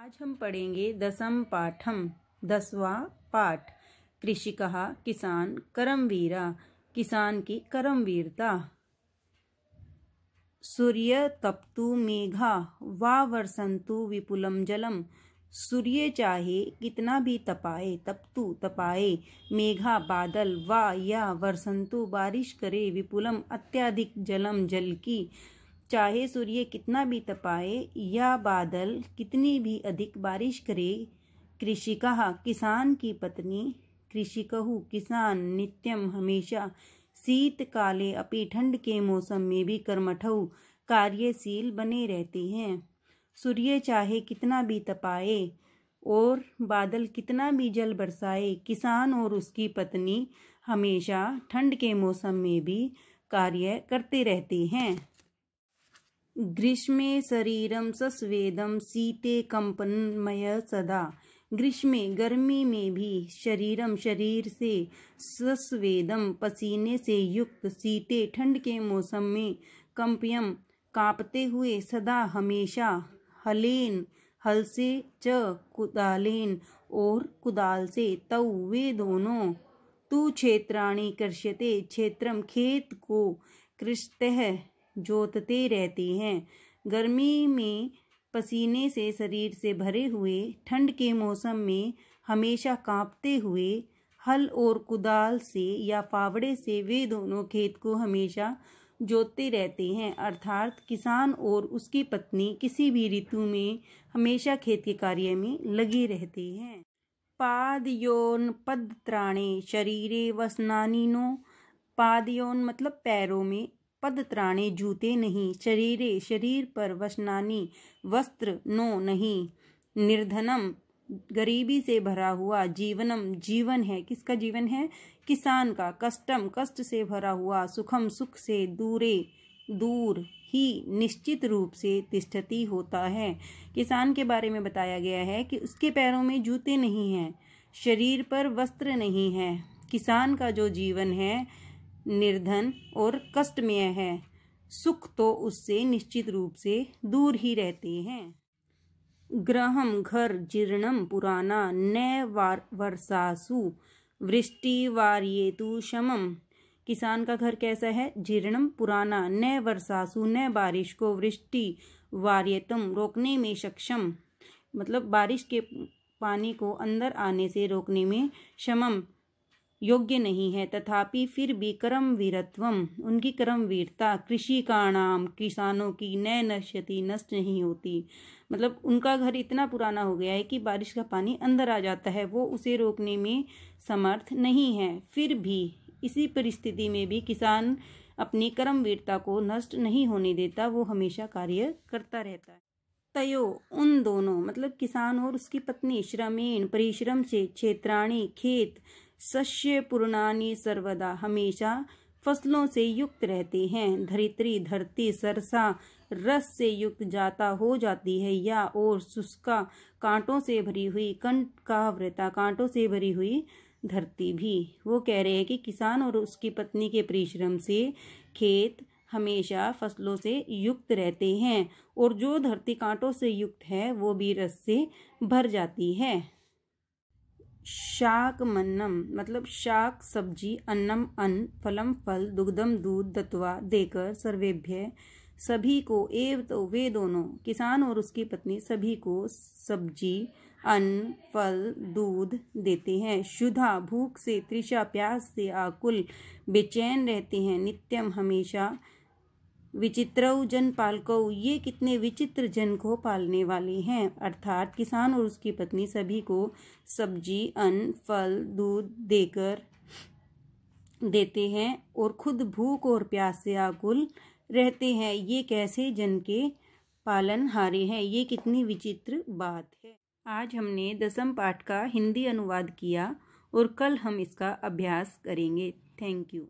आज हम पढ़ेंगे दसम पाठम 10वां पाठ। कृषिकः किसान करमवीरा, किसान की करमवीरता। सूर्य तपतु मेघा वा वर्षन्तु विपुलम जलम। सूर्य चाहे कितना भी तपाए, तपतु तपाए, मेघा बादल, वा या वर्षन्तु बारिश करे, विपुलम अत्यधिक जलम जल की। चाहे सूर्य कितना भी तपाए या बादल कितनी भी अधिक बारिश करे। कृषिकः किसान की पत्नी, कृषिकहु किसान, नित्यम हमेशा, शीतकाले अपि ठंड के मौसम में भी कर्मठौ कार्यशील बने रहते हैं। सूर्य चाहे कितना भी तपाए और बादल कितना भी जल बरसाए, किसान और उसकी पत्नी हमेशा ठंड के मौसम में भी कार्य करते रहते हैं। ग्रीष्मे शरीरम सस्वेदम शीते कंपनमय सदा। ग्रीष्मे गर्मी में भी, शरीरम शरीर से, सस्वेदम पसीने से युक्त, शीते ठंड के मौसम में, कंपयम कांपते हुए, सदा हमेशा, हलेन हल से, च कुदालेन और कुदाल से, तौ वे दोनों, तु क्षेत्राणि कृष्यते क्षेत्रम खेत को, कृष्यतः जोतते रहते हैं। गर्मी में पसीने से शरीर से भरे हुए, ठंड के मौसम में हमेशा कांपते हुए, हल और कुदाल से या फावड़े से वे दोनों खेत को हमेशा जोतते रहते हैं। अर्थात किसान और उसकी पत्नी किसी भी ऋतु में हमेशा खेत के कार्य में लगे रहते हैं। पादयोन पदत्राणे शरीरे वसनानि नो। पादयोन मतलब पैरों में, पदत्राणे जूते नहीं, शरीरे शरीर पर, वसनानि वस्त्र नो नहीं, निर्धनम गरीबी से भरा हुआ, जीवनम जीवन है, किसका जीवन है? किसान का, कष्टम कष्ट से भरा हुआ, सुखम सुख से, दूरे दूर ही, निश्चित रूप से, तिष्ठति होता है। किसान के बारे में बताया गया है कि उसके पैरों में जूते नहीं हैं, शरीर पर वस्त्र नहीं है। किसान का जो जीवन है निर्धन और कष्टमय है, सुख तो उससे निश्चित रूप से दूर ही रहते हैं। गृहम घर, जीर्णम पुराना, न वर्षासु वृष्टि वार्येतु शमम। किसान का घर कैसा है? जीर्णम पुराना, न वर्षासु न बारिश को, वृष्टि वार्यतम रोकने में सक्षम, मतलब बारिश के पानी को अंदर आने से रोकने में शमम योग्य नहीं है, तथापि फिर भी कर्मवीरत्वम उनकी कर्मवीरता, कृषिकाणाम किसानों की, न नश्यति नष्ट नहीं होती। मतलब उनका घर इतना पुराना हो गया है कि बारिश का पानी अंदर आ जाता है, वो उसे रोकने में समर्थ नहीं है। फिर भी इसी परिस्थिति में भी किसान अपनी कर्मवीरता को नष्ट नहीं होने देता, वो हमेशा कार्य करता रहता है। तयो उन दोनों मतलब किसान और उसकी पत्नी, श्रमेण परिश्रम से, क्षेत्राणि खेत, शस्य पूर्णानि सर्वदा हमेशा फसलों से युक्त रहते हैं। धरित्री धरती, सरसा रस से युक्त जाता हो जाती है, या और शुष्का कांटों से भरी हुई, कंटकावृता कांटों से भरी हुई धरती भी। वो कह रहे हैं कि किसान और उसकी पत्नी के परिश्रम से खेत हमेशा फसलों से युक्त रहते हैं, और जो धरती कांटों से युक्त है वो भी रस से भर जाती है। शाकमन्नम मतलब शाक सब्जी, अन्नम अन्न, फलम फल, दुग्धम दूध, दत्वा देकर, सर्वेभ्य सभी को, एव तो वे दोनों किसान और उसकी पत्नी सभी को सब्जी, अन्न, फल, दूध देते हैं। शुद्धा भूख से, तृषा प्यास से, आकुल बेचैन रहते हैं, नित्यम हमेशा, विचित्रौ जन पालकौ ये कितने विचित्र जन को पालने वाले हैं। अर्थात किसान और उसकी पत्नी सभी को सब्जी, अन्न, फल, दूध देकर देते हैं और खुद भूख और प्यास से आकुल रहते हैं। ये कैसे जन के पालनहारे हैं, ये कितनी विचित्र बात है। आज हमने दसम पाठ का हिंदी अनुवाद किया और कल हम इसका अभ्यास करेंगे। Thank you.